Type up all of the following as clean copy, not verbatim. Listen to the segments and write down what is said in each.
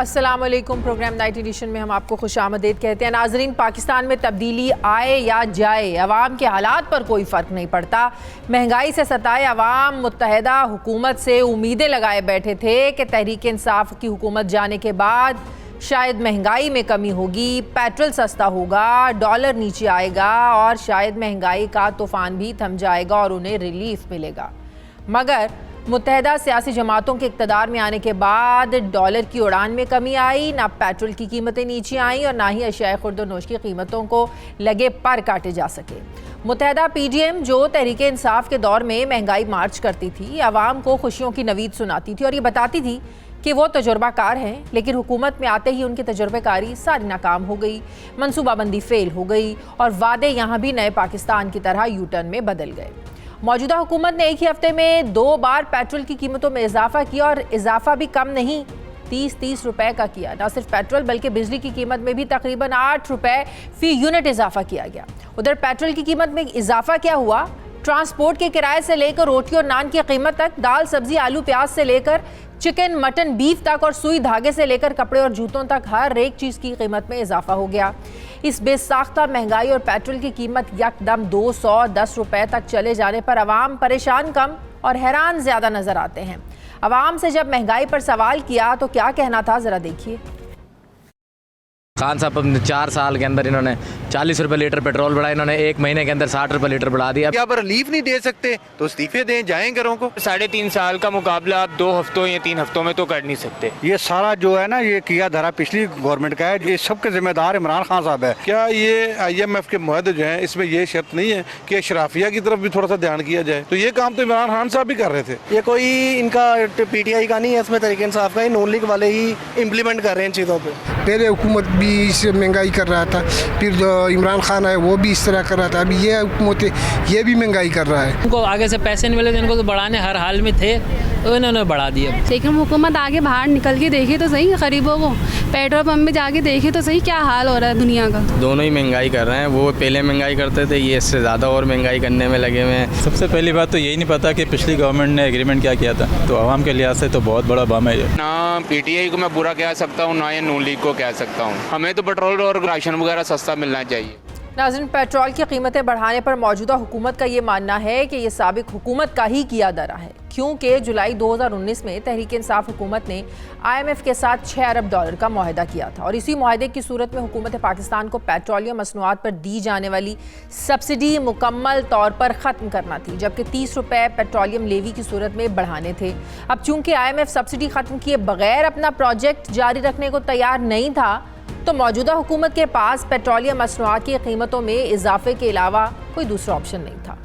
अस्सलाम वालेकुम। Programme night addition में हम आपको खुशामदीद कहते हैं। नाजरीन, पाकिस्तान में तब्दीली आए या जाए, अवाम के हालात पर कोई फ़र्क नहीं पड़ता। महंगाई से सताए अवाम मुत्तहदा हुकूमत से उम्मीदें लगाए बैठे थे कि तहरीक इंसाफ की हुकूमत जाने के बाद शायद महंगाई में कमी होगी, पेट्रोल सस्ता होगा, डॉलर नीचे आएगा और शायद महंगाई का तूफ़ान भी थम जाएगा और उन्हें रिलीफ मिलेगा। मगर मुत्तहदा सियासी जमातों के इक़्तिदार में आने के बाद डॉलर की उड़ान में कमी आई, ना पेट्रोल की कीमतें नीचे आईं और ना ही अशियाए खुर्द नोश की कीमतों को लगे पर काटे जा सके। मुत्तहदा PDM जो तहरीक इंसाफ के दौर में महंगाई मार्च करती थी, आवाम को खुशियों की नवीद सुनाती थी और ये बताती थी कि वो तजुर्बाकार हैं, लेकिन हुकूमत में आते ही उनकी तजुर्बेकारी सारी नाकाम हो गई, मनसूबाबंदी फेल हो गई और वादे यहाँ भी नए पाकिस्तान की तरह यू टर्न में बदल गए। मौजूदा हुकूमत ने एक ही हफ्ते में 2 बार पेट्रोल की कीमतों में इजाफा किया और इजाफा भी कम नहीं, 30 रुपए का किया। न सिर्फ पेट्रोल बल्कि बिजली की कीमत में भी तकरीबन 8 रुपए फी यूनिट इजाफा किया गया। उधर पेट्रोल की कीमत में इजाफा क्या हुआ, ट्रांसपोर्ट के किराए से लेकर रोटी और नान की कीमत तक, दाल सब्जी आलू प्याज से लेकर चिकन मटन बीफ तक और सुई धागे से लेकर कपड़े और जूतों तक हर एक चीज़ की कीमत में इजाफा हो गया। इस बेसाख्ता महंगाई और पेट्रोल की कीमत यकदम 210 रुपए तक चले जाने पर अवाम परेशान कम और हैरान ज़्यादा नज़र आते हैं। अवाम से जब महंगाई पर सवाल किया तो क्या कहना था, ज़रा देखिए। खान साहब अपने 4 साल के अंदर इन्होंने 40 रुपये लीटर पेट्रोल बढ़ाया, इन्होंने 1 महीने के अंदर 60 रुपये लीटर बढ़ा दिया। क्या आप रिलीफ नहीं दे सकते तो इस्तीफे दें, जाएं घरों को। 3.5 साल का मुकाबला आप 2 हफ्तों या 3 हफ्तों में तो कर नहीं सकते। ये सारा जो है ना, ये किया धरा पिछली गवर्नमेंट का है, ये सबके जिम्मेदार इमरान खान साहब है। क्या ये IMF के मुआहदे जो हैं इसमें ये शर्त नहीं है कि अशराफिया की तरफ भी थोड़ा सा ध्यान किया जाए? तो ये काम तो इमरान खान साहब भी कर रहे थे। ये कोई इनका PTI का नहीं है, इसमें तहरीक इंसाफ का ही, नून लीग वाले ही इम्प्लीमेंट कर रहे हैं इन चीज़ों पे। पहले हुकूमत भी इस महंगाई कर रहा था, फिर जो इमरान खान है वो भी इस तरह कर रहा था, अभी ये हुकूमत ये भी महंगाई कर रहा है। उनको आगे से पैसे नहीं मिले थे, इनको तो बढ़ाने हर हाल में थे तो इन्होंने बढ़ा दिया। लेकिन हुकूमत आगे बाहर निकल के देखे तो सही, गरीबों को पेट्रोल पंप में जाके देखे तो सही क्या हाल हो रहा है दुनिया का। दोनों ही महंगाई कर रहे हैं, वो पहले महंगाई करते थे, ये इससे ज़्यादा और महंगाई करने में लगे हुए हैं। सबसे पहली बात तो यही नहीं पता कि पिछली गवर्नमेंट ने एग्रीमेंट क्या किया था, तो आवाम के लिहाज से तो बहुत बड़ा बम है ये। ना PTI को मैं बुरा कह सकता हूँ, ना ये नून लीग को कह सकता हूँ। हमें तो पेट्रोल और राशन वगैरह सस्ता मिलना चाहिए। नाज़रीन, पेट्रोल की कीमतें बढ़ाने पर मौजूदा हुकूमत का ये मानना है कि ये साबिक हुकूमत का ही किया दरा है, क्योंकि जुलाई 2019 में तहरीक इंसाफ हुकूमत ने IMF के साथ 6 अरब डॉलर का मुआहदा किया था और इसी मुआहदे की सूरत में हुकूमत पाकिस्तान को पेट्रोलियम मसनूआत पर दी जाने वाली सब्सिडी मुकम्मल तौर पर ख़त्म करना थी, जबकि 30 रुपये पेट्रोलियम लेवी की सूरत में बढ़ाने थे। अब चूंकि IMF सब्सिडी ख़त्म किए बगैर अपना प्रोजेक्ट जारी रखने को तैयार नहीं था, तो मौजूदा हुकूमत के पास पेट्रोलियम मसनूआत की कीमतों में इजाफे के अलावा कोई दूसरा ऑप्शन नहीं था।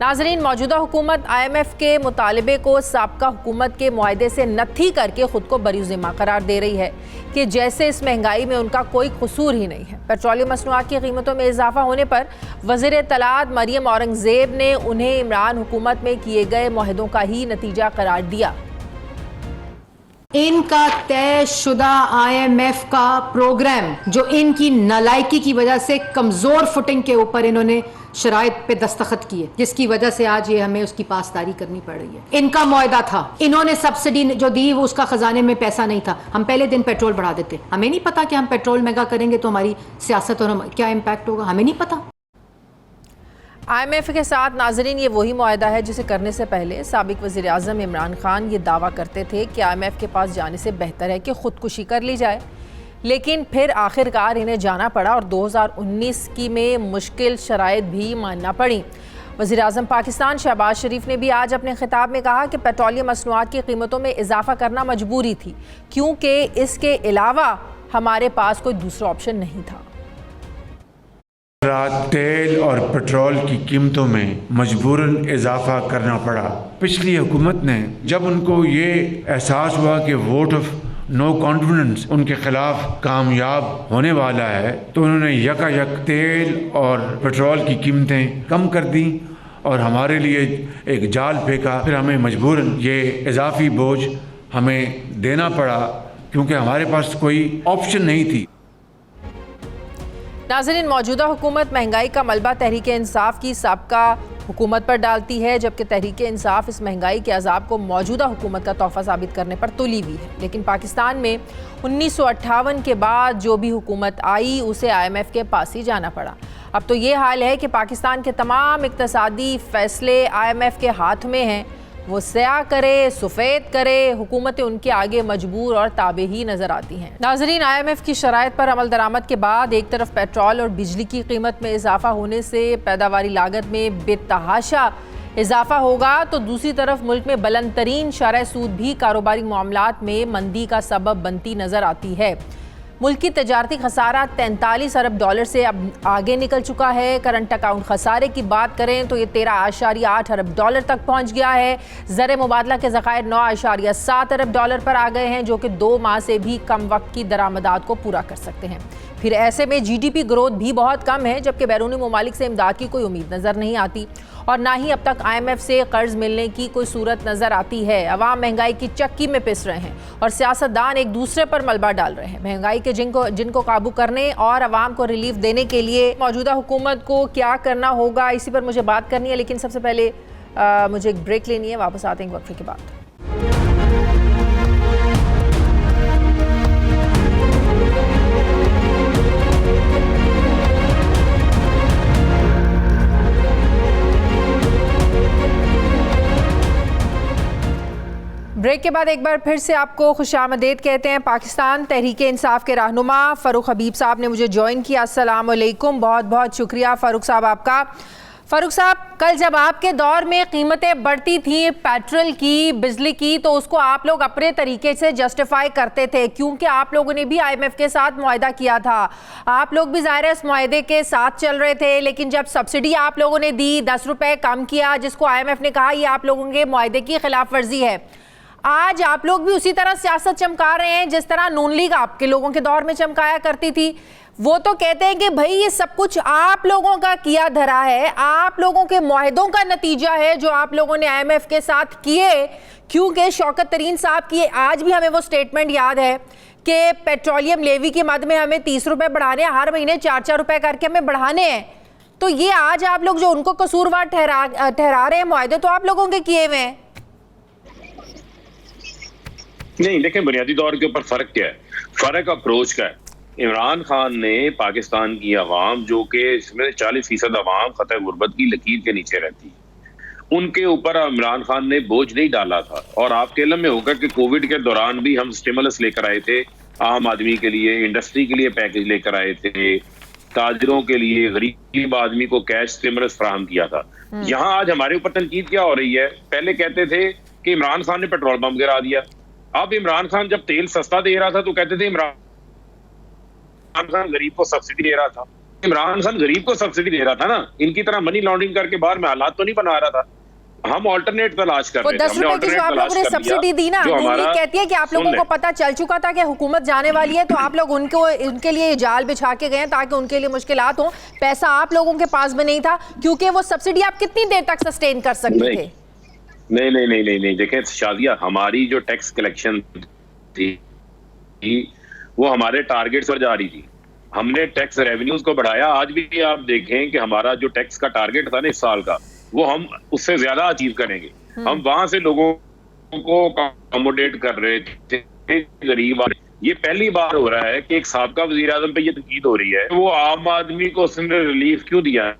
नाजरीन, मौजूदा हुकूमत IMF के मुतालबे को साबका हुकूमत के मुआहदे से नत्थी करके ख़ुद को बरीज़िम्मा करार दे रही है कि जैसे इस महंगाई में उनका कोई कसूर ही नहीं है। पेट्रोलियम मसनूआत की कीमतों में इजाफा होने पर वज़ीर इत्तलात मरियम औरंगज़ेब ने उन्हें इमरान हुकूमत में किए गए मुआहदों का ही नतीजा करार दिया। इनका तयशुदा IMF का प्रोग्राम जो इनकी नालायकी की वजह से कमजोर फुटिंग के ऊपर इन्होंने शराइत पे दस्तखत किए, जिसकी वजह से आज ये हमें उसकी पासदारी करनी पड़ रही है। इनका मुआहदा था, इन्होंने सब्सिडी जो दी वो उसका खजाने में पैसा नहीं था। हम पहले दिन पेट्रोल बढ़ा देते, हमें नहीं पता कि हम पेट्रोल महंगा करेंगे तो हमारी सियासत और क्या इम्पैक्ट होगा, हमें नहीं पता। IMF के साथ नाजरीन ये वही मुआहदा है जिसे करने से पहले साबिक वज़ीर आज़म इमरान खान ये दावा करते थे कि IMF के पास जाने से बेहतर है कि ख़ुदकुशी कर ली जाए, लेकिन फिर आखिरकार इन्हें जाना पड़ा और 2019 की में मुश्किल शराइत भी मानना पड़ी। वज़ीर आज़म पाकिस्तान शहबाज शरीफ ने भी आज अपने खिताब में कहा कि पेट्रोलियम मसनूआत की कीमतों में इजाफा करना मजबूरी थी, क्योंकि इसके अलावा हमारे पास कोई दूसरा ऑप्शन नहीं था। तेल और पेट्रोल की कीमतों में मजबूरन इजाफा करना पड़ा। पिछली हुकूमत ने जब उनको ये एहसास हुआ कि वोट ऑफ नो कॉन्फिडेंस उनके खिलाफ कामयाब होने वाला है, तो उन्होंने यकायक तेल और पेट्रोल की कीमतें कम कर दी और हमारे लिए एक जाल फेंका। फिर हमें मजबूरन ये इजाफी बोझ हमें देना पड़ा, क्योंकि हमारे पास कोई ऑप्शन नहीं थी। नाज़रीन, मौजूदा हुकूमत महंगाई का मलबा तहरीक इंसाफ की साबका हुकूमत पर डालती है, जबकि तहरीक इंसाफ इस महंगाई के अजाब को मौजूदा हुकूमत का तोहफा साबित करने पर तुली हुई है। लेकिन पाकिस्तान में 1958 के बाद जो भी हुकूमत आई उसे IMF के पास ही जाना पड़ा। अब तो ये हाल है कि पाकिस्तान के तमाम इक्तसादी फैसले IMF के हाथ में हैं। वो स्याह करे, सफ़ेद करे, हुकूमतें उनके आगे मजबूर और ताबे ही नज़र आती हैं। नाज़रीन, IMF की शराइत पर अमल दरामद के बाद एक तरफ पेट्रोल और बिजली की कीमत में इजाफा होने से पैदावारी लागत में बेतहाशा इजाफा होगा, तो दूसरी तरफ मुल्क में बुलंद तरीन शरह सूद भी कारोबारी मामलात में मंदी का सबब बनती नज़र आती है। मुल्क की तजारती खसारा 43 अरब डॉलर से अब आगे निकल चुका है। करंट अकाउंट खसारे की बात करें तो ये 13.8 अरब डॉलर तक पहुंच गया है। ज़र मुबादला के ज़खायर 9.7 अरब डॉलर पर आ गए हैं, जो कि 2 माह से भी कम वक्त की दरामदात को पूरा कर सकते हैं। फिर ऐसे में GDP ग्रोथ भी बहुत कम है, जबकि बैरूनी ममालिक से इमदाद की कोई उम्मीद नज़र नहीं आती और ना ही अब तक IMF से कर्ज मिलने की कोई सूरत नज़र आती है। अवाम महंगाई की चक्की में पिस रहे हैं और सियासतदान एक दूसरे पर मलबा डाल रहे हैं। महंगाई के जिनको काबू करने और अवाम को रिलीफ देने के लिए मौजूदा हुकूमत को क्या करना होगा, इसी पर मुझे बात करनी है। लेकिन सबसे पहले मुझे एक ब्रेक लेनी है, वापस आते हैं वक्फे के बाद। ब्रेक के बाद एक बार फिर से आपको खुशामदीद कहते हैं। पाकिस्तान तहरीक इंसाफ के रहनुमा फ़ारूक हबीब साहब ने मुझे ज्वाइन किया। अस्सलाम वालेकुम, बहुत बहुत शुक्रिया फ़ारूक साहब आपका। फ़ारूक साहब, कल जब आपके दौर में कीमतें बढ़ती थी पेट्रोल की, बिजली की, तो उसको आप लोग अपने तरीके से जस्टिफाई करते थे, क्योंकि आप लोगों ने भी IMF के साथ मुआहदा किया था। आप लोग भी ज़ाहिर है इस मुआहदे के साथ चल रहे थे। लेकिन जब सब्सिडी आप लोगों ने दी, 10 रुपये कम किया, जिसको IMF ने कहा ये आप लोगों के मुआहदे की खिलाफ वर्जी है, आज आप लोग भी उसी तरह सियासत चमका रहे हैं जिस तरह नून लीग आपके लोगों के दौर में चमकाया करती थी। वो तो कहते हैं कि भाई ये सब कुछ आप लोगों का किया धरा है, आप लोगों के मुआहदों का नतीजा है जो आप लोगों ने IMF के साथ किए। क्योंकि शौकत तरीन साहब की आज भी हमें वो स्टेटमेंट याद है कि पेट्रोलियम लेवी की मद में हमें 30 रुपये बढ़ाने हैं, हर महीने 4-4 रुपये करके हमें बढ़ाने हैं। तो ये आज आप लोग जो उनको कसूरवार ठहरा रहे हैं, मुआहदे तो आप लोगों के किए हुए हैं। नहीं, देखें बुनियादी तौर के ऊपर फर्क क्या है, फर्क अप्रोच का है। इमरान खान ने पाकिस्तान की आवाम, जो कि इसमें 40% आवाम खतरे गुर्बत की लकीर के नीचे रहती है, उनके ऊपर इमरान खान ने बोझ नहीं डाला था। और आपके इल्म में होगा कि कोविड के दौरान भी हम स्टिमुलस लेकर आए थे, आम आदमी के लिए, इंडस्ट्री के लिए पैकेज लेकर आए थे, ताजरों के लिए, गरीब आदमी को कैश स्टिमुलस फराहम किया था। यहाँ आज हमारे ऊपर तनकीद क्या हो रही है, पहले कहते थे कि इमरान खान ने पेट्रोल पंप गिरा दिया। अब इमरान खान जब तेल सस्ता दे रहा था तो कहते थे इमरान खान गरीब को सब्सिडी दे रहा था। इमरान खान गरीब को सब्सिडी दे रहा था ना, इनकी तरह मनी लॉन्ड्रिंग करके बाहर में हालात तो नहीं बना रहा था। हम ऑल्टरनेट तलाश कर रहे थे। 10 रुपए की जो आप लोगों ने सब्सिडी दी ना, नून कहती है कि आप लोगों को पता चल चुका था कि हुकूमत जाने वाली है, तो आप लोग उनके लिए जाल बिछा के गए ताकि उनके लिए मुश्किलात हो। पैसा आप लोगों के पास में नहीं था, क्योंकि वो सब्सिडी आप कितनी देर तक सस्टेन कर सकते थे। नहीं, देखें शादिया, हमारी जो टैक्स कलेक्शन थी वो हमारे टारगेट्स पर जा रही थी। हमने टैक्स रेवेन्यूज को बढ़ाया। आज भी आप देखें कि हमारा जो टैक्स का टारगेट था ना इस साल का, वो हम उससे ज्यादा अचीव करेंगे। हम वहां से लोगों को अकोमोडेट कर रहे थे, गरीब। ये पहली बार हो रहा है कि एक साबका वजीर आजम पे ये तनकीद हो रही है, वो आम आदमी को उसने रिलीफ क्यों दिया,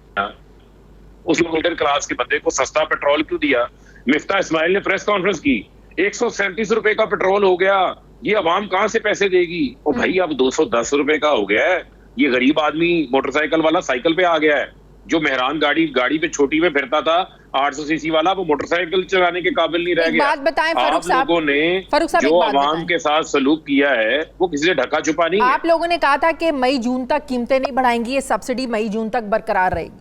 उस मिडिल क्लास के बंदे को सस्ता पेट्रोल क्यों दिया। मिफ्ता इस्माइल ने प्रेस कॉन्फ्रेंस की, 137 रुपए का पेट्रोल हो गया, ये अवाम कहां से पैसे देगी। और भाई अब 210 रुपए का हो गया है, ये गरीब आदमी मोटरसाइकिल वाला साइकिल पे आ गया है। जो मेहरान गाड़ी पे छोटी में फिरता था 800 सीसी वाला, वो मोटरसाइकिल चलाने के काबिल नहीं रह गया। बात बताएं फारूक साहब, आप लोगों ने जो अवाम के साथ सलूक किया है वो किसी से ढका छुपा नहीं है। आप लोगों ने कहा था कि मई जून तक कीमतें नहीं बढ़ाएंगी, ये सब्सिडी मई जून तक बरकरार रहेगी।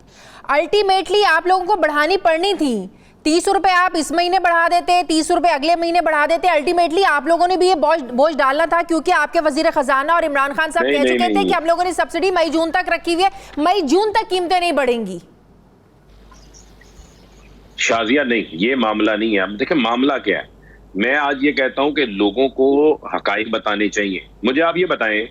अल्टीमेटली आप लोगों को बढ़ानी पड़नी थी। 30 रुपए आप इस महीने बढ़ा देते, 30 रुपए अगले महीने बढ़ा देते। अल्टीमेटली आप लोगों ने भी ये बोझ डालना था, क्योंकि आपके वजीर खजाना और इमरान खान साहब कह चुके थे कि हम लोगों ने सब्सिडी मई जून तक रखी हुई है, मई जून तक कीमतें नहीं बढ़ेंगी। शाजिया नहीं, ये मामला नहीं है। देखिए मामला क्या है, मैं आज ये कहता हूं कि लोगों को हकाइक बताने चाहिए। मुझे आप ये बताएं,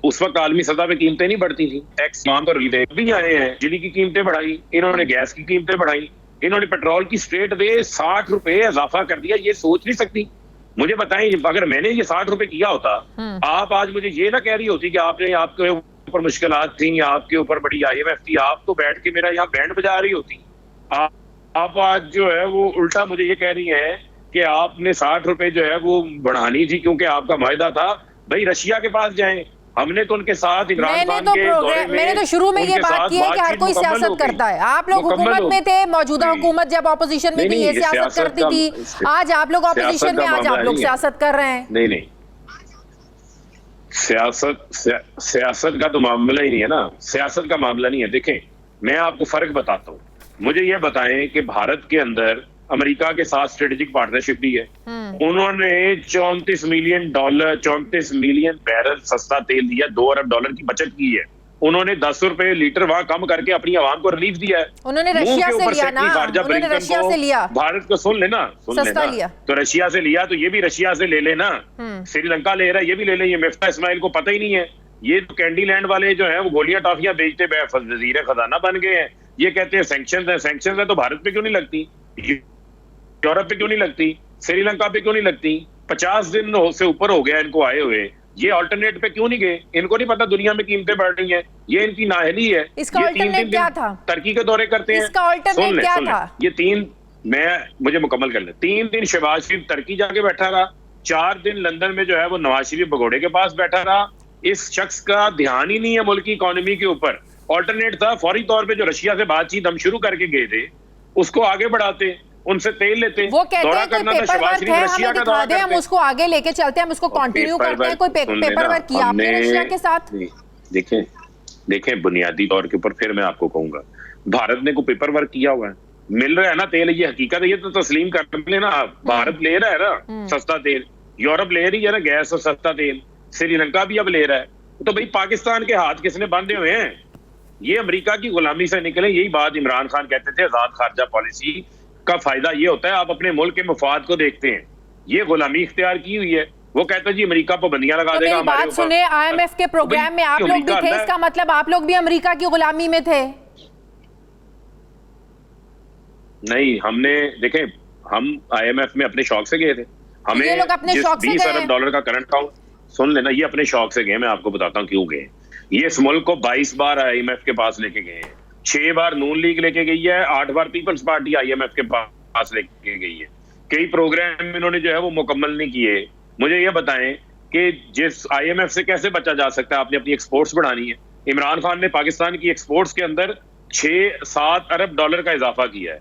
उस वक्त आलमी सतह पे कीमतें नहीं बढ़ती थी, टैक्स तो भी आए हैं, बिजली की कीमतें बढ़ाई इन्होंने, गैस की कीमतें बढ़ाई, इन्होंने पेट्रोल की स्ट्रेट वे 60 रुपए इजाफा कर दिया, ये सोच नहीं सकती। मुझे बताएं, अगर मैंने ये 60 रुपए किया होता, आप आज मुझे ये ना कह रही होती कि आपने आपके ऊपर मुश्किलात थी, आपके ऊपर बड़ी IMF थी, आप तो बैठ के मेरा यहाँ बैंड बजा रही होती। आप आज जो है वो उल्टा मुझे ये कह रही है कि आपने 60 रुपए जो है वो बढ़ानी थी क्योंकि आपका मायदा था। भाई रशिया के पास जाएं, हमने तो उनके साथ इमरान खान के दौरे में मैंने तो शुरू में ये बात की है कि हर कोई सियासत करता है। आप लोग हुकूमत में थे, मौजूदा हुकूमत जब ऑपोजिशन में थी ये सियासत करती थी, आज आप लोग ऑपोजिशन में, आज आप लोग सियासत कर रहे हैं। नहीं, सियासत का तो मामला ही नहीं है ना, सियासत का मामला नहीं है। देखें, मैं आपको फर्क बताता हूँ। मुझे ये बताएं कि भारत के अंदर अमेरिका के साथ स्ट्रेटेजिक पार्टनरशिप भी है। उन्होंने $34 मिलियन बैरल सस्ता तेल दिया, $2 अरब की बचत की है। उन्होंने 10 रुपए लीटर वहां कम करके अपनी आवाम को रिलीफ दिया है। उन्होंने रशिया से लिया ना, उन्होंने रशिया से लिया, भारत को सुन लेना लिया। तो रशिया से लिया तो ये भी रशिया से ले लेना, श्रीलंका ले रहा है, ये भी ले लें। ये मिफ्ता इस्माइल को पता ही नहीं है। ये तो कैंडी लैंड वाले जो है वो गोलियां टॉफियां बेचते वजीर खजाना बन गए हैं। ये कहते हैं सैंक्शंस है, सैंक्शंस है तो भारत पे क्यों नहीं लगती, यूरोप पे क्यों नहीं लगती, श्रीलंका पे क्यों नहीं लगती? 50 दिन से ऊपर हो गया इनको आए हुए, ये अल्टरनेट पे क्यों नहीं गए? इनको नहीं पता दुनिया में कीमतें बढ़ रही हैं, ये इनकी नाअहली है। इसका अल्टरनेट क्या था? टर्की के दौरे करते हैं। इसका अल्टरनेट क्या था? ये मुझे मुकम्मल कर ले। 3 दिन शहबाज शरीफ टर्की जाके बैठा रहा, 4 दिन लंदन में जो है वो नवाज शरीफ भगोड़े के पास बैठा रहा। इस शख्स का ध्यान ही नहीं है मुल्क की इकोनॉमी के ऊपर। ऑल्टरनेट था फौरी तौर पे जो रशिया से बातचीत हम शुरू करके गए थे उसको आगे बढ़ाते, उनसे तेल लेते। वो कहते हैं कोई पेपर वर्क है, हमें दिखा दे, हम उसको आगे लेके चलते हैं, हम उसको कंटिन्यू करते हैं। कोई पेपर वर्क किया आपने रशिया के साथ? देखें बुनियादी तौर के ऊपर फिर मैं आपको कहूंगा, भारत ने कोई पेपर वर्क किया हुआ है? मिल रहा है ना तेल, ये हकीकत है, ये तो तस्लीम कर लेना। भारत ले रहा है ना सस्ता तेल, यूरोप ले रही है ना गैस और सस्ता तेल, श्रीलंका भी अब ले रहा है। तो भाई पाकिस्तान के हाथ किसने बांधे हुए हैं? ये अमेरिका की गुलामी से निकले। यही बात इमरान खान कहते थे, आजाद खारजा पॉलिसी का फायदा ये होता है आप अपने मुल्क के मफाद को देखते हैं। ये गुलामी इख्तियार की हुई है। वो कहता है जी अमेरिका पाबंदियां लगा देगा हमारे ऊपर। बात सुने, IMF के प्रोग्राम में आप लोग भी थे, इसका मतलब आप लोग भी अमेरिका की गुलामी में थे? नहीं, हमने देखे, हम IMF में अपने शौक से गए थे। हमें ये लोग अपने शौक से 20 अरब डॉलर का करंट अकाउंट, सुन लेना, ये अपने शौक से गए। मैं आपको बताता हूँ क्यों गए। ये इस मुल्क को 22 बार IMF के पास लेके गए हैं, 6 बार नून लीग लेके गई है, 8 बार पीपल्स पार्टी IMF के पास लेके गई है। कई प्रोग्राम इन्होंने जो है वो मुकम्मल नहीं किए। मुझे ये बताएं कि जिस IMF से कैसे बचा जा सकता है? आपने अपनी एक्सपोर्ट्स बढ़ानी है। इमरान खान ने पाकिस्तान की एक्सपोर्ट्स के अंदर 6-7 अरब डॉलर का इजाफा किया है।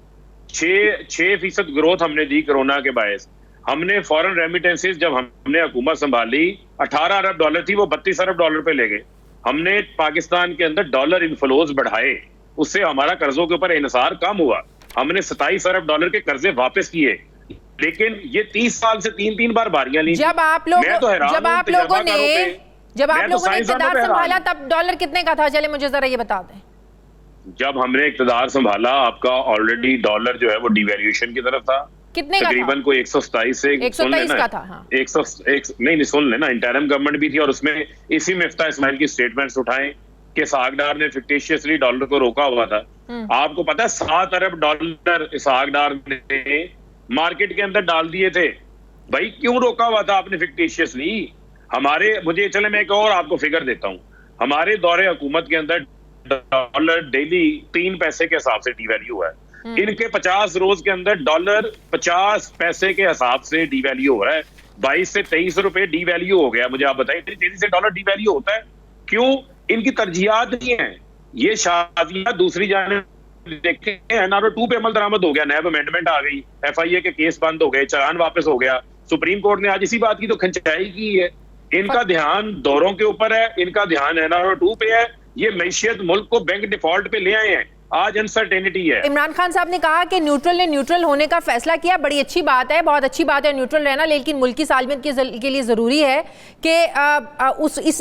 6% ग्रोथ हमने दी कोरोना के बायस। हमने फॉरेन रेमिटेंसेस जब हमने हुकूमत संभाली 18 अरब डॉलर थी, वो 32 अरब डॉलर पे ले गए। हमने पाकिस्तान के अंदर डॉलर इनफ्लोज बढ़ाए, उससे हमारा कर्जों के ऊपर इन्हिसार कम हुआ। हमने 27 अरब डॉलर के कर्जे वापस किए, लेकिन ये 30 साल से 3 बार बारियां ली। जब आप लोगों ने इक़्तिदार संभाला तब डॉलर कितने का था? चले मुझे जरा ये बता दें। जब हमने इक़्तिदार संभाला आपका ऑलरेडी डॉलर जो है वो डिवैल्यूएशन की तरफ था। कितने का तकरीबन कोई 127 से 123 का था। हाँ। 101 नहीं सुन लेना, इंटरिम गवर्नमेंट भी थी और उसमें इसी मिफ्ता इस्माइल की स्टेटमेंट्स उठाएं कि इसहाक डार ने फिक्टिशियसली डॉलर को रोका हुआ था। आपको पता है 7 अरब डॉलर इसहाक डार ने मार्केट के अंदर डाल दिए थे। भाई क्यों रोका हुआ था आपने फिक्टिशियसली? मुझे चले मैं एक और आपको फिगर देता हूं। हमारे दौरे हुकूमत के अंदर डॉलर डेली 3 पैसे के हिसाब से डिवैल्यू हुआ है। इनके 50 रोज के अंदर डॉलर 50 पैसे के हिसाब से डिवैल्यू हो रहा है। 22 से 23 रुपए डिवैल्यू हो गया। मुझे आप बताइए तेजी से डॉलर डिवैल्यू होता है क्यों? इनकी तरजीहात नहीं है। ये शादियां दूसरी जाने देखे, NRO 2 पे अमल दरामद हो गया, नैब अमेंडमेंट आ गई, FIA के केस बंद हो गए, चालान वापस हो गया। सुप्रीम कोर्ट ने आज इसी बात की तो खंचाई की है। इनका ध्यान दौरों के ऊपर है, इनका ध्यान NRO 2 पे है। ये मैशियत मुल्क को बैंक डिफॉल्ट पे ले आए हैं। आज अनसर्टेनिटी है। इमरान खान साहब ने कहा कि न्यूट्रल ने न्यूट्रल होने का फैसला किया। बड़ी अच्छी बात है, बहुत अच्छी बात है न्यूट्रल रहना, लेकिन मुल्क की सालमियत के लिए ज़रूरी है कि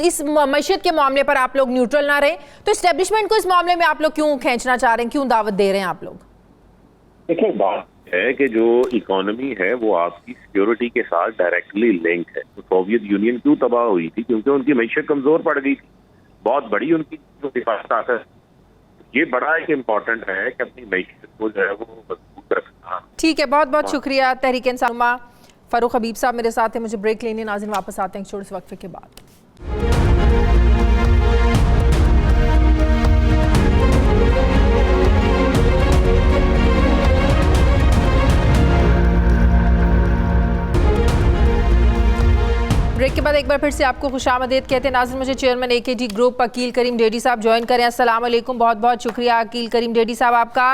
इस मैशियत के मामले पर आप लोग न्यूट्रल ना रहें। तो एस्टेब्लिशमेंट को इस मामले में आप लोग क्यों खींचना चाह रहे हैं, क्यों दावत दे रहे हैं आप लोग? देखिए बात है कि जो इकोनॉमी है वो आपकी सिक्योरिटी के साथ डायरेक्टली लिंक है। तो सोवियत यूनियन क्यों तबाह हुई थी? क्योंकि उनकी मैशियत कमजोर पड़ गई थी। बहुत बड़ी उनकी जो ताकत ये बड़ा एक इम्पोर्टेंट है कि अपनी मैशियत को जो है वो मजबूत रखना। ठीक है, बहुत बहुत शुक्रिया तहरीक इंसाफ। फारूक हबीब साहब मेरे साथ हैं, मुझे ब्रेक लेने। नाज़रीन वापस आते हैं छोटे से वक्फे के बाद। ब्रेक के बाद एक बार फिर से आपको खुशामदीद कहते हैं। नाज़रीन, मुझे चेयरमैन AKG ग्रुप अकील करीम डेडी साहब ज्वाइन करें। अस्सलाम वालेकुम, बहुत बहुत शुक्रिया अकील करीम डेडी साहब आपका।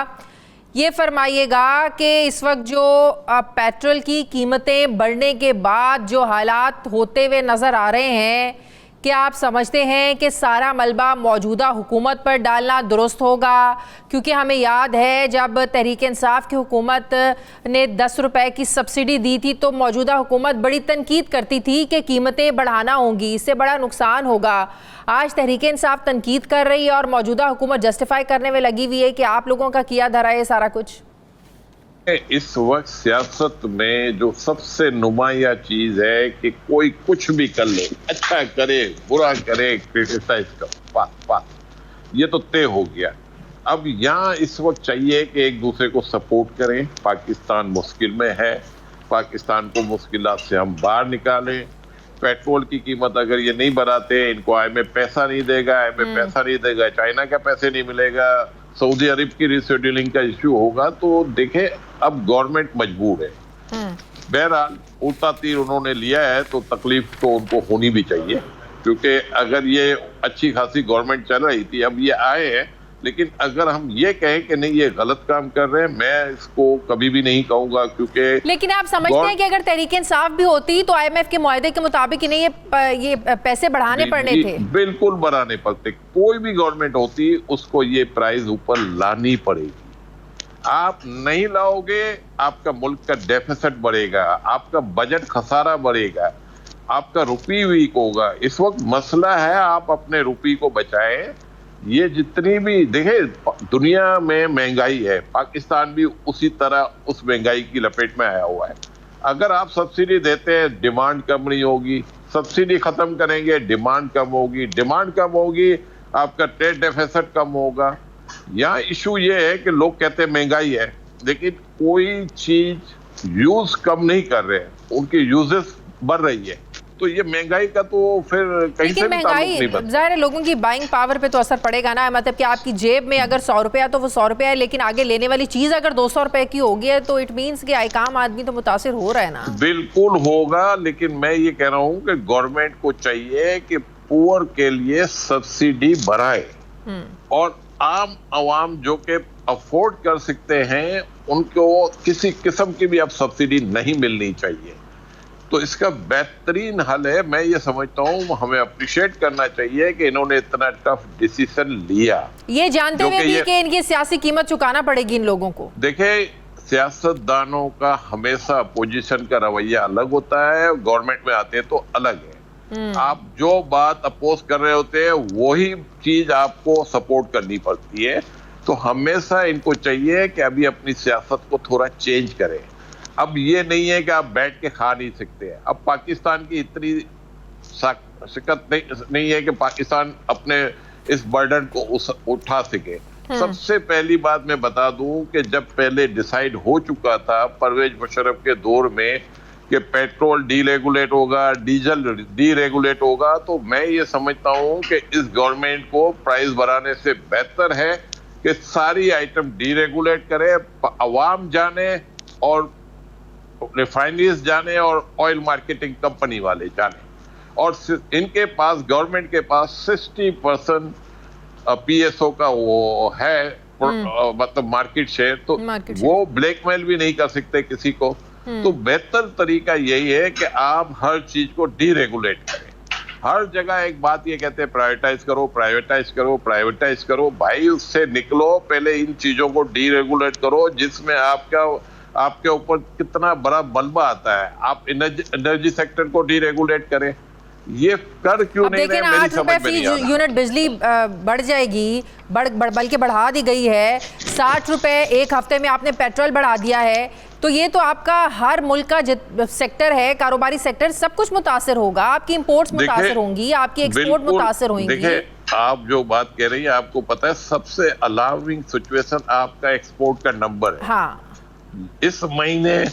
ये फरमाइएगा कि इस वक्त जो पेट्रोल की कीमतें बढ़ने के बाद जो हालात होते हुए नज़र आ रहे हैं, क्या आप समझते हैं कि सारा मलबा मौजूदा हुकूमत पर डालना दुरुस्त होगा? क्योंकि हमें याद है जब तहरीक इंसाफ की हुकूमत ने 10 रुपए की सब्सिडी दी थी तो मौजूदा हुकूमत बड़ी तनकीद करती थी कि कीमतें बढ़ाना होंगी, इससे बड़ा नुकसान होगा। आज तहरीक इंसाफ तनकीद कर रही है और मौजूदा हुकूमत जस्टिफाई करने में लगी हुई है कि आप लोगों का किया धरा है सारा कुछ। इस वक्त सियासत में जो सबसे नुमाया चीज है कि कोई कुछ भी कर ले, अच्छा करे बुरा करे, क्रिटिसाइज करो, बात ये तो तय हो गया। अब यहाँ इस वक्त चाहिए कि एक दूसरे को सपोर्ट करें। पाकिस्तान मुश्किल में है, पाकिस्तान को मुश्किलात से हम बाहर निकालें। पेट्रोल की कीमत अगर ये नहीं बढ़ाते, इनको IMF पैसा नहीं देगा, IMF पैसा नहीं देगा, चाइना का पैसे नहीं मिलेगा, सऊदी अरब की रिशेड्यूलिंग का इश्यू होगा, तो देखें अब गवर्नमेंट मजबूर है। बहरहाल उल्टा तीर उन्होंने लिया है तो तकलीफ तो उनको होनी भी चाहिए, क्योंकि अगर ये अच्छी खासी गवर्नमेंट चल रही थी, अब ये आए हैं। लेकिन अगर हम ये कहें कि नहीं ये गलत काम कर रहे हैं, मैं इसको कभी भी नहीं कहूंगा, क्योंकि लेकिन आप समझते हैं कि अगर तहरीक इंसाफ भी होती तो IMF के मुआहदे के मुताबिक नहीं ये पैसे बढ़ाने पड़ने थे? बिल्कुल बढ़ाने पड़ते। कोई भी गवर्नमेंट होती उसको ये प्राइस ऊपर लानी पड़ेगी। आप नहीं लाओगे, आपका मुल्क का डेफिसिट बढ़ेगा, आपका बजट खसारा बढ़ेगा, आपका रुपी वीक होगा। इस वक्त मसला है आप अपने रुपी को बचाएं। ये जितनी भी देखे दुनिया में महंगाई है, पाकिस्तान भी उसी तरह उस महंगाई की लपेट में आया हुआ है। अगर आप सब्सिडी देते हैं, डिमांड कम नहीं होगी। सब्सिडी खत्म करेंगे, डिमांड कम होगी। डिमांड कम होगी, आपका ट्रेड डेफिसिट कम होगा। यहाँ इशू ये है कि लोग कहते हैं महंगाई है, लेकिन कोई चीज यूज कम नहीं कर रहे हैं, उनकी यूजेस बढ़ रही है। तो ये महंगाई का तो फिर कहीं से भी ताल्लुक नहीं बनता। ज़ाहिर है लोगों की बाइंग पावर पे तो असर पड़ेगा ना। मतलब कि आपकी जेब में अगर 100 रुपया तो वो 100 रुपया है, लेकिन आगे लेने वाली चीज अगर 200 रुपए की होगी है तो इट मीन्स कि आम आदमी तो मुतासिर हो रहा है ना। बिल्कुल होगा, लेकिन मैं ये कह रहा हूँ कि गवर्नमेंट को चाहिए कि पुअर के लिए सब्सिडी बढ़ाए और आम आवाम जो के अफोर्ड कर सकते हैं उनको किसी किस्म की भी अब सब्सिडी नहीं मिलनी चाहिए। तो इसका बेहतरीन हल है, मैं ये समझता हूँ हमें अप्रिशिएट करना चाहिए कि इन्होंने इतना टफ डिसीजन लिया, ये जानते हुए भी कि इनकी सियासी कीमत चुकाना पड़ेगी इन लोगों को। देखिए सियासतदानों का हमेशा अपोजिशन का रवैया अलग होता है, गवर्नमेंट में आते हैं तो अलग है। आप जो बात अपोज कर रहे होते हैं वही चीज आपको सपोर्ट करनी पड़ती है। तो हमेशा इनको चाहिए कि अभी अपनी सियासत को थोड़ा चेंज करें। अब ये नहीं है कि आप बैठ के खा नहीं सकते। अब पाकिस्तान की इतनी शिकत नहीं है कि पाकिस्तान अपने इस बर्डन को उठा सके। सबसे पहली बात मैं बता दूं कि जब पहले डिसाइड हो चुका था परवेज मुशर्रफ के दौर में कि पेट्रोल डीरेगुलेट होगा, डीजल डीरेगुलेट होगा, तो मैं ये समझता हूं कि इस गवर्नमेंट को प्राइस बढ़ाने से बेहतर है कि सारी आइटम डीरेगुलेट करे, अवाम जाने और रिफाइनरीज जाने और ऑयल मार्केटिंग कंपनी वाले जाने, और इनके पास गवर्नमेंट के पास 60% PSO का वो है मतलब मार्केट शेयर, तो वो ब्लैकमेल भी नहीं कर सकते किसी को। तो बेहतर तरीका यही है कि आप हर चीज को डीरेगुलेट करें। हर जगह एक बात ये कहते हैं प्राइवेटाइज करो, प्राइवेटाइज करो, प्राइवेटाइज करो। भाई उससे निकलो, पहले इन चीजों को डीरेगुलेट करो जिसमें आपके ऊपर कितना बड़ा मलबा आता है। आप एनर्जी सेक्टर को डीरेगुलेट करें, ये कर क्यों नहीं रहे? मेरी समझ में नहीं आ रहा। यूनिट बिजली बढ़ जाएगी, बल्कि बढ़ा दी गई है। 60 रुपए एक हफ्ते में आपने पेट्रोल बढ़ा दिया है, तो ये तो आपका हर मुल्क का सेक्टर है, कारोबारी सेक्टर, सब कुछ मुतासर होगा। आपकी इंपोर्ट्स मुतासर होंगी, आपकी एक्सपोर्ट मुतासर होंगी। देखिए आप जो बात कह रही हैं, आपको पता है सबसे अलार्मिंग सिचुएशन आपका एक्सपोर्ट का नंबर है। हाँ। इस महीने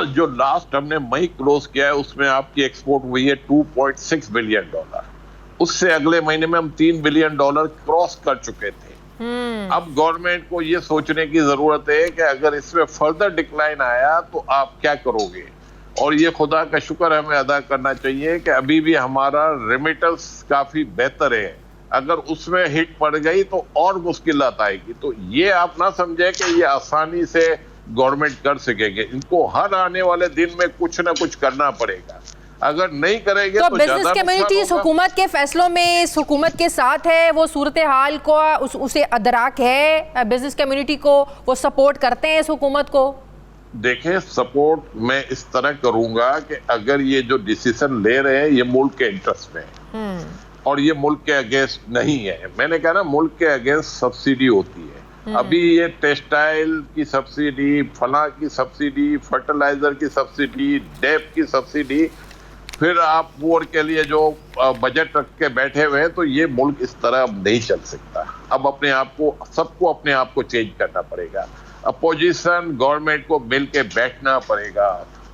जो लास्ट हमने मई क्लोज किया है उसमें आपकी एक्सपोर्ट हुई है $2.6 बिलियन। उससे अगले महीने में हम $3 बिलियन क्रॉस कर चुके थे। अब गवर्नमेंट को ये सोचने की जरूरत है कि अगर इसमें फर्दर डिक्लाइन आया तो आप क्या करोगे। और ये खुदा का शुक्र हमें अदा करना चाहिए कि अभी भी हमारा रेमिटेंस काफी बेहतर है। अगर उसमें हिट पड़ गई तो और मुश्किलात आएगी। तो ये आप ना समझे कि ये आसानी से गवर्नमेंट कर सकेंगे। इनको हर आने वाले दिन में कुछ ना कुछ करना पड़ेगा। अगर नहीं करेंगे तो बिजनेस कम्युनिटी हुकूमत के फैसलों में इस हुकूमत के साथ है, वो सूरत हाल को उसे अदराक है, बिजनेस कम्युनिटी को वो सपोर्ट करते हैं इस हुकूमत को। देखें, सपोर्ट मैं इस तरह करूंगा कि अगर ये जो डिसीजन ले रहे हैं ये मुल्क के इंटरेस्ट में है और ये मुल्क के अगेंस्ट नहीं है। मैंने कहा ना, मुल्क के अगेंस्ट सब्सिडी होती है। अभी ये टेक्सटाइल की सब्सिडी, फला की सब्सिडी, फर्टिलाइजर की सब्सिडी, डेप की सब्सिडी, फिर आप पुअर के लिए जो बजट रख के बैठे हुए हैं, तो ये मुल्क इस तरह अब नहीं चल सकता। अब अपने आप को, सबको अपने आप को चेंज करना पड़ेगा। अपोजिशन गवर्नमेंट को मिल के बैठना पड़ेगा।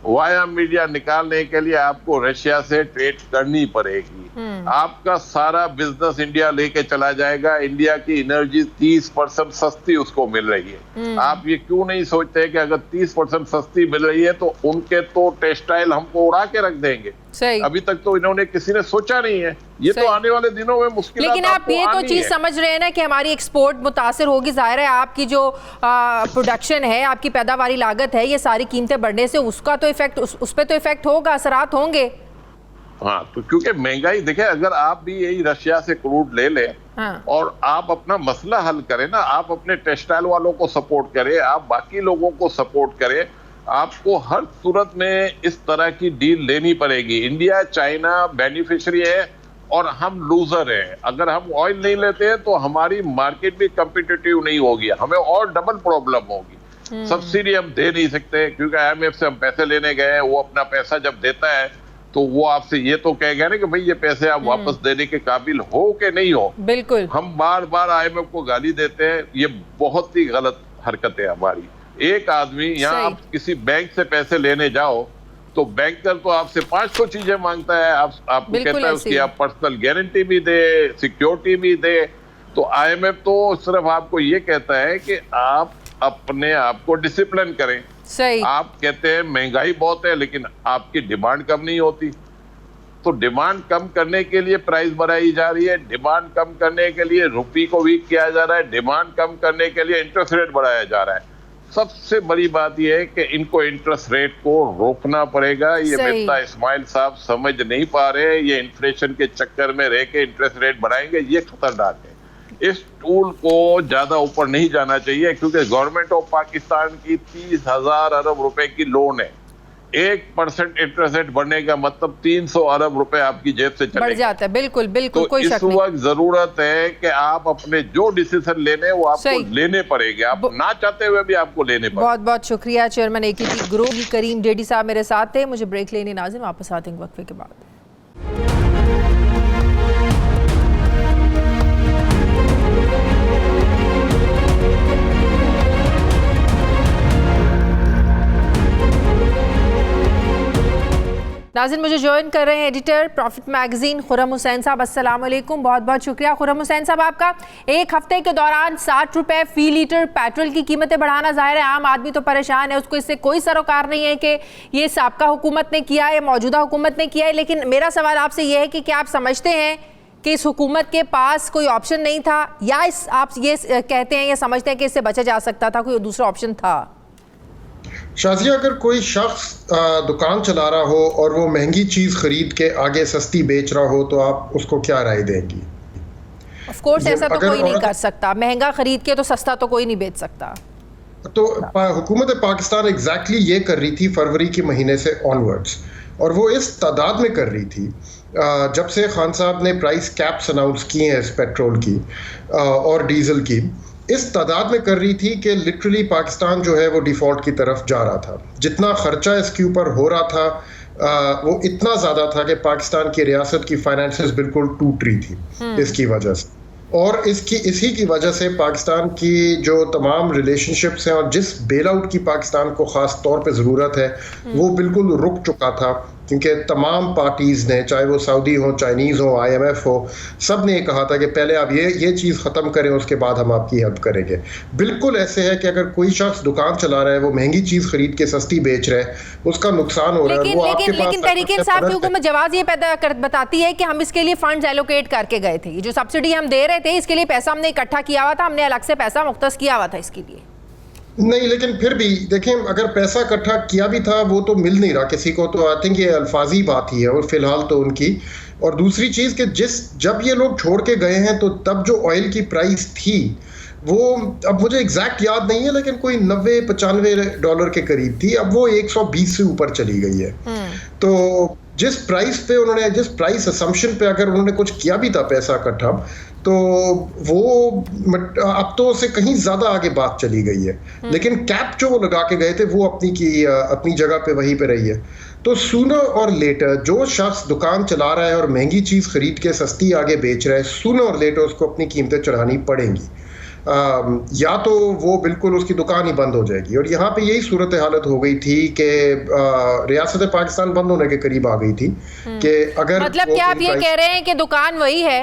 वाया मीडिया निकालने के लिए आपको रशिया से ट्रेड करनी पड़ेगी। आपका सारा बिजनेस इंडिया लेके चला जाएगा। इंडिया की एनर्जी 30% सस्ती उसको मिल रही है। आप ये क्यों नहीं सोचते कि अगर 30% सस्ती मिल रही है तो उनके तो टेक्सटाइल हमको उड़ा के रख देंगे। सही। अभी तक तो इन्होंने किसी ने सोचा नहीं है। ये तो आने वाले दिनों में मुश्किल। लेकिन आप ये तो चीज समझ रहे हैं ना कि हमारी एक्सपोर्ट मुतासिर होगी। जाहिर है आपकी जो प्रोडक्शन है, आपकी पैदावारी लागत है, ये सारी कीमतें बढ़ने से उसका तो इफेक्ट, उस पर तो इफेक्ट होगा, असरात होंगे। हाँ, तो क्योंकि महंगाई, देखें, अगर आप भी यही रशिया से क्रूड ले लें और आप अपना मसला हल करें ना, आप अपने टेक्सटाइल वालों को सपोर्ट करें, आप बाकी लोगों को सपोर्ट करें, आपको हर सूरत में इस तरह की डील लेनी पड़ेगी। इंडिया, चाइना बेनिफिशियरी है और हम लूजर हैं। अगर हम ऑयल नहीं लेते हैं तो हमारी मार्केट भी कम्पिटिटिव नहीं होगी, हमें और डबल प्रॉब्लम होगी। सब्सिडी हम दे नहीं सकते क्योंकि IMF से हम पैसे लेने गए हैं। वो अपना पैसा जब देता है तो वो आपसे ये तो कहेगा ना कि भाई ये पैसे आप वापस देने के काबिल हो कि नहीं हो। बिल्कुल। हम बार बार IMF को गाली देते हैं, ये बहुत ही गलत हरकत है हमारी। एक आदमी यहाँ, आप किसी बैंक से पैसे लेने जाओ तो बैंकर तो आपसे 500 चीजें मांगता है। आपको कहता है उसकी आप पर्सनल गारंटी भी दे, सिक्योरिटी भी दे। तो IMF तो सिर्फ आपको ये कहता है कि आप अपने आप को डिसिप्लिन करें। सही। आप कहते हैं महंगाई बहुत है लेकिन आपकी डिमांड कम नहीं होती, तो डिमांड कम करने के लिए प्राइस बढ़ाई जा रही है, डिमांड कम करने के लिए रुपये को वीक किया जा रहा है, डिमांड कम करने के लिए इंटरेस्ट रेट बढ़ाया जा रहा है। सबसे बड़ी बात यह है कि इनको इंटरेस्ट रेट को रोकना पड़ेगा। ये मिफ्ता इस्माइल साहब समझ नहीं पा रहे। ये इन्फ्लेशन के चक्कर में रह के इंटरेस्ट रेट बढ़ाएंगे, ये खतरनाक है। इस टूल को ज्यादा ऊपर नहीं जाना चाहिए क्योंकि गवर्नमेंट ऑफ पाकिस्तान की 30,000 अरब रुपए की लोन है। 1% इंटरेस्ट रेट बढ़ने का मतलब 300 अरब रुपए आपकी जेब से चले बढ़ जाता है। बिल्कुल बिल्कुल, तो कोई शक नहीं। इस वक्त जरूरत है कि आप अपने जो डिसीजन लेने वो आपको लेने पड़ेंगे, आप ना चाहते हुए भी आपको लेने पड़ेंगे। बहुत बहुत शुक्रिया चेयरमैन AKT ग्रुप करीम डेडी साहब मेरे साथ थे। मुझे ब्रेक लेने नाज़िम, वापस आते हैं वक्फे के बाद। नाज़िन, मुझे ज्वाइन कर रहे हैं editor profit magazine Khurram Hussain साहब। अस्सलाम वालेकुम, बहुत बहुत शुक्रिया खुर्रम हुसैन साहब आपका। एक हफ्ते के दौरान 60 रुपये फी लीटर पेट्रोल की कीमतें बढ़ाना, जाहिर है आम आदमी तो परेशान है, उसको इससे कोई सरोकार नहीं है कि ये साबका हुकूमत ने किया है, मौजूदा हुकूमत ने किया है। लेकिन मेरा सवाल आपसे ये है कि क्या आप समझते हैं कि इस हुकूमत के पास कोई ऑप्शन नहीं था, या आप ये कहते हैं या समझते हैं कि इससे बचा जा सकता था, कोई दूसरा ऑप्शन था? शाजिया, अगर कोई शख्स दुकान चला रहा हो और वो महंगी चीज़ खरीद के आगे सस्ती बेच रहा हो तो आप उसको क्या राय देंगी? ऑफ कोर्स ऐसा तो कोई नहीं कर सकता, महंगा खरीद के तो सस्ता तो कोई नहीं बेच सकता। तो हुकूमत पाकिस्तान एग्जैक्टली ये कर रही थी फरवरी के महीने से ऑनवर्ड्स, और वो इस तादाद में कर रही थी जब से खान साहब ने प्राइस कैप्स अनाउंस किए हैं इस पेट्रोल की और डीजल की, इस तादाद में कर रही थी कि लिटरली पाकिस्तान जो है वो डिफ़ॉल्ट की तरफ जा रहा था। जितना खर्चा इसके ऊपर हो रहा था वो इतना ज़्यादा था कि पाकिस्तान की रियासत की फाइनेंसेस बिल्कुल टूट रही थी इसकी वजह से। और इसी की वजह से पाकिस्तान की जो तमाम रिलेशनशिप्स हैं और जिस बेल आउट की पाकिस्तान को ख़ास तौर पे ज़रूरत है वो बिल्कुल रुक चुका था, क्योंकि तमाम पार्टीज़ ने, चाहे वो सऊदी हो, चाइनीज़ हो, IMF हो, सब ने कहा था कि पहले आप ये चीज़ ख़त्म करें, उसके बाद हम आपकी हेल्प करेंगे। बिल्कुल ऐसे है कि अगर कोई शख्स दुकान चला रहा है, वो महंगी चीज़ खरीद के सस्ती बेच रहा है, उसका नुकसान हो रहा है। लेकिन तहरीक इंसाफ की हुकूमत जवाब ये बताती है कि हम इसके लिए फंड्स एलोकेट करके गए थे, जो सब्सिडी हम दे रहे थे इसके लिए पैसा हमने इकट्ठा किया हुआ था, हमने अलग से पैसा मुख्तस किया हुआ था इसके लिए। नहीं, लेकिन फिर भी देखें, अगर पैसा इकट्ठा किया भी था वो तो मिल नहीं रहा किसी को, तो आई थिंक ये अल्फाजी बात ही है और फिलहाल तो उनकी। और दूसरी चीज़ कि जब ये लोग छोड़ के गए हैं तो तब जो ऑयल की प्राइस थी वो, अब मुझे एग्जैक्ट याद नहीं है, लेकिन कोई $90-95 के करीब थी, अब वो 120 से ऊपर चली गई है। तो जिस प्राइस असम्पशन पे अगर उन्होंने कुछ किया भी था पैसा इकट्ठा, तो वो अब तो उससे कहीं ज़्यादा आगे बात चली गई है। लेकिन कैप जो वो लगा के गए थे वो अपनी जगह पे वहीं पे रही है। तो सूनर और लेटर जो शख्स दुकान चला रहा है और महंगी चीज़ खरीद के सस्ती आगे बेच रहा है, सूनर और लेटर उसको अपनी कीमतें चढ़ानी पड़ेंगी। या तो वो बिल्कुल उसकी दुकान ही बंद हो जाएगी। और यहाँ पे यही सूरत हालत हो गई थी कि रियासत पाकिस्तान बंद होने के करीब आ गई थी कि अगर मतलब क्या आप ये कह रहे हैं कि दुकान वही है,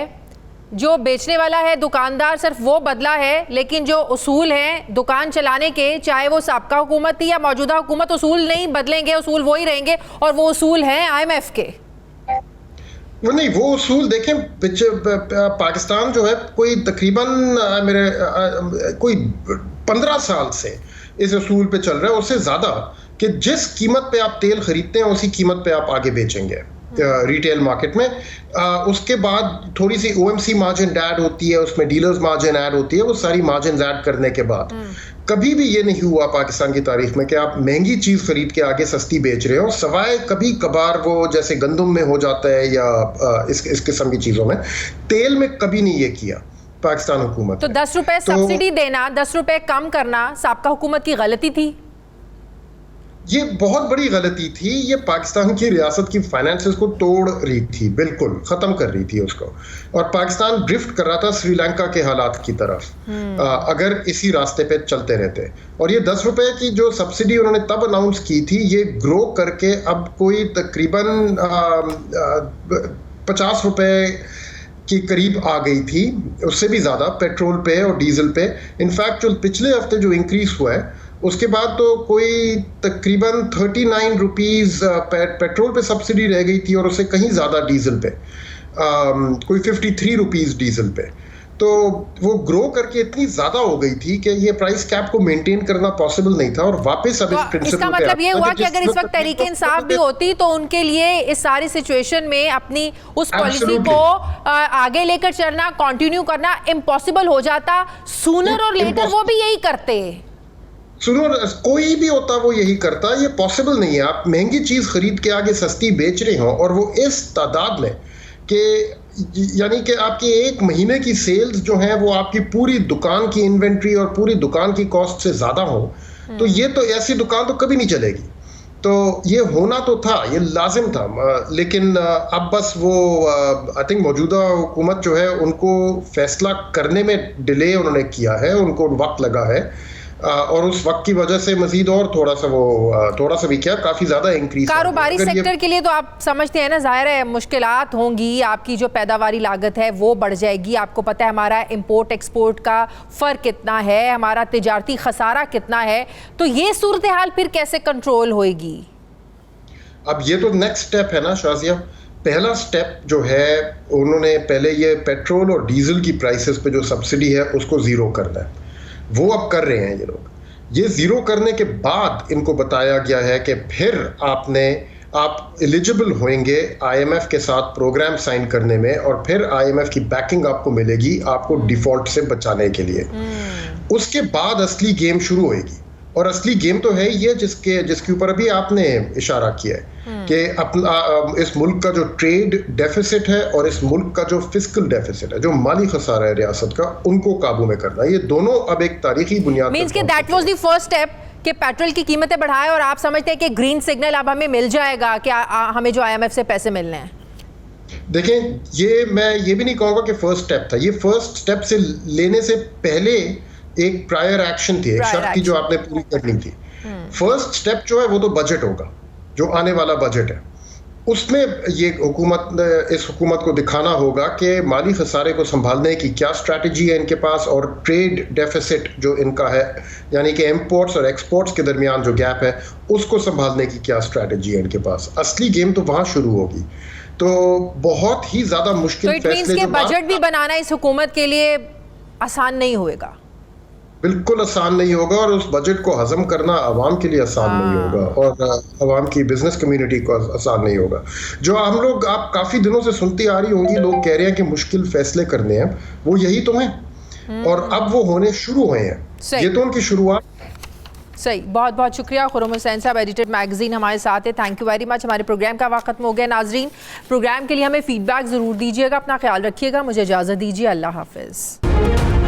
जो बेचने वाला है दुकानदार सिर्फ वो बदला है, लेकिन जो उसूल हैं दुकान चलाने के, चाहे वो साबका हुकूमत थी या मौजूदा हुकूमत, उसूल नहीं बदलेंगे, उसूल वही रहेंगे और वो उसूल हैं IMF के। वो नहीं, वो उसूल देखें, पाकिस्तान जो है कोई तकरीबन कोई 15 साल से इस उसूल पे चल रहा है, उससे ज़्यादा, कि जिस कीमत पे आप तेल खरीदते हैं उसी कीमत पे आप आगे बेचेंगे रिटेल मार्केट में। उसके बाद थोड़ी सी OMC मार्जिन ऐड होती है, उसमें डीलर्स मार्जिन ऐड होती है। वो सारी मार्जिन ऐड करने के बाद कभी भी ये नहीं हुआ पाकिस्तान की तारीख में कि आप महंगी चीज़ खरीद के आगे सस्ती बेच रहे हो, सवाए कभी कभार वो जैसे गंदम में हो जाता है या इस किस्म की चीज़ों में। तेल में कभी नहीं ये किया पाकिस्तान हुकूमत। तो 10 रुपए सब्सिडी देना, 10 रुपए कम करना साबका हुकूमत की गलती थी? ये बहुत बड़ी गलती थी। ये पाकिस्तान की रियासत की फाइनेंसेस को तोड़ रही थी, बिल्कुल ख़त्म कर रही थी उसको। और पाकिस्तान ड्रिफ्ट कर रहा था श्रीलंका के हालात की तरफ अगर इसी रास्ते पे चलते रहते। और ये 10 रुपए की जो सब्सिडी उन्होंने तब अनाउंस की थी, ये ग्रो करके अब कोई तकरीबन 50 रुपए के करीब आ गई थी, उससे भी ज़्यादा पेट्रोल पे और डीजल पे। इनफैक्ट जो पिछले हफ्ते जो इंक्रीज हुआ है उसके बाद तो कोई तकरीबन 39 रुपीज़ पेट्रोल पे सब्सिडी रह गई थी और उससे कहीं ज़्यादा डीजल पे, कोई 53 रुपीज़ डीजल पे। तो वो ग्रो करके इतनी ज़्यादा हो गई थी कि ये प्राइस कैप को मेंटेन करना पॉसिबल नहीं था। और वापस अब इस प्रिंसिपल इसका मतलब ये हुआ कि अगर इस वक्त तहरीक इंसाफ भी होती तो उनके लिए इस सारी सिचुएशन में अपनी उस पॉलिसी को आगे लेकर चलना, कंटिन्यू करना इम्पॉसिबल हो जाता। सूनर और लेटर वो भी यही करते। सुनो, कोई भी होता वो यही करता। ये पॉसिबल नहीं है आप महंगी चीज़ खरीद के आगे सस्ती बेच रहे हो और वो इस तादाद में कि यानी कि आपकी एक महीने की सेल्स जो है वो आपकी पूरी दुकान की इन्वेंट्री और पूरी दुकान की कॉस्ट से ज़्यादा हो, तो ये तो ऐसी दुकान तो कभी नहीं चलेगी। तो ये होना तो था, ये लाजिम था। लेकिन अब बस वो आई थिंक मौजूदा हुकूमत जो है उनको फैसला करने में डिले उन्होंने किया है, उनको वक्त लगा है। और उस वक्त की वजह से मजीद और थोड़ा सा भी क्या काफ़ी ज़्यादा इंक्रीज। कारोबारी सेक्टर के लिए तो आप समझते हैं ना, जाहिर है मुश्किलात होंगी, आपकी जो पैदावारी लागत है वो बढ़ जाएगी। आपको पता है हमारा इंपोर्ट एक्सपोर्ट का फ़र्क कितना है, हमारा तिजारती खसारा कितना है, तो ये सूरत हाल फिर कैसे कंट्रोल होएगी? अब ये तो नेक्स्ट स्टेप है ना शाजिया। पहला स्टेप जो है उन्होंने पहले ये पेट्रोल और डीजल की प्राइसेस पे जो सब्सिडी है उसको ज़ीरो करना है, वो अब कर रहे हैं ये लोग। ये ज़ीरो करने के बाद इनको बताया गया है कि फिर आप एलिजिबल होंगे IMF के साथ प्रोग्राम साइन करने में, और फिर IMF की बैकिंग आपको मिलेगी आपको डिफ़ॉल्ट से बचाने के लिए। उसके बाद असली गेम शुरू होएगी। और असली गेम तो है ये जिसके ऊपर अभी आपने इशारा किया है कि इस मुल्क का जो ट्रेड डेफिसिट है और इस मुल्क का जो फिस्कल डेफिसिट है, जो माली खसारा है रियासत का, उनको काबू में करना। ये दोनों अब एक तारीखी बुनियाद मींस कि that was the first step कि पेट्रोल की कीमतें बढ़ाएं और आप समझते हैं कि ग्रीन सिग्नल अब हमें मिल जाएगा कि हमें जो IMF से पैसे मिलने हैं? देखें, मैं ये भी नहीं कहूँगा कि फर्स्ट स्टेप था। ये फर्स्ट स्टेप से लेने से पहले एक प्रायर एक्शन थी, एक शर्त थी जो आपने पूरी करनी थी। फर्स्ट स्टेप जो है वो तो बजट होगा, जो आने वाला बजट है। उसमें ये इस हुकूमत को दिखाना होगा कि माली खसारे को संभालने की क्या स्ट्रैटेजी है इनके पास, और ट्रेड डेफिसिट जो इनका है, यानी कि इंपोर्ट्स और एक्सपोर्ट्स के दरमियान जो गैप है, उसको संभालने की क्या स्ट्रैटेजी है इनके पास। असली गेम तो वहाँ शुरू होगी। तो बहुत ही ज़्यादा मुश्किल फैसले जो बजट भी बनाना इस हुकूमत के लिए आसान नहीं होगा, बिल्कुल आसान नहीं होगा, और उस बजट को हजम करना आवाम के लिए आसान नहीं होगा, और आवाम की बिजनेस कम्युनिटी को आसान नहीं होगा। जो हम लोग आप काफ़ी दिनों से सुनती आ रही होंगी, लोग कह रहे हैं कि मुश्किल फैसले करने हैं, वो यही तो हैं, और अब वो होने शुरू हुए हैं। ये तो उनकी शुरुआत। सही, बहुत बहुत शुक्रिया खुर्रम हुसैन साहब, एडिटर मैगजीन हमारे साथ है। Thank you very much. हमारे प्रोग्राम का वक्त खत्म हो गया। नाजरीन, प्रोग्राम के लिए हमें फीडबैक ज़रूर दीजिएगा, अपना ख्याल रखिएगा। मुझे इजाज़त दीजिए, अल्लाह हाफिज़।